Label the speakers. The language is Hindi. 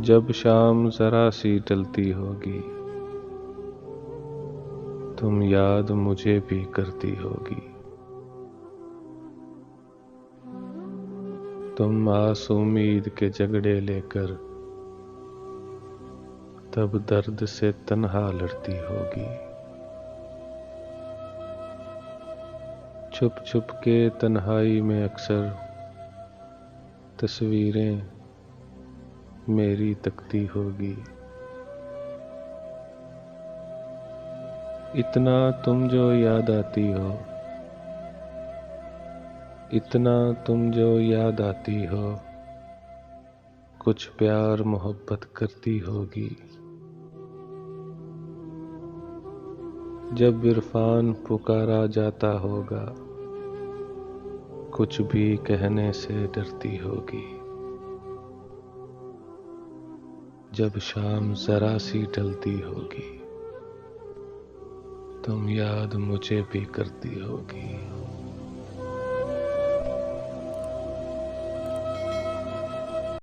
Speaker 1: जब शाम जरा सी टलती होगी, तुम याद मुझे भी करती होगी। तुम आस उम्मीद के झगड़े लेकर तब दर्द से तन्हा लड़ती होगी। छुप छुप के तन्हाई में अक्सर तस्वीरें मेरी तकती होगी। इतना तुम जो याद आती हो, इतना तुम जो याद आती हो, कुछ प्यार मोहब्बत करती होगी। जब इरफान पुकारा जाता होगा, कुछ भी कहने से डरती होगी। जब शाम जरा सी ढलती होगी, तुम याद मुझे भी करती होगी।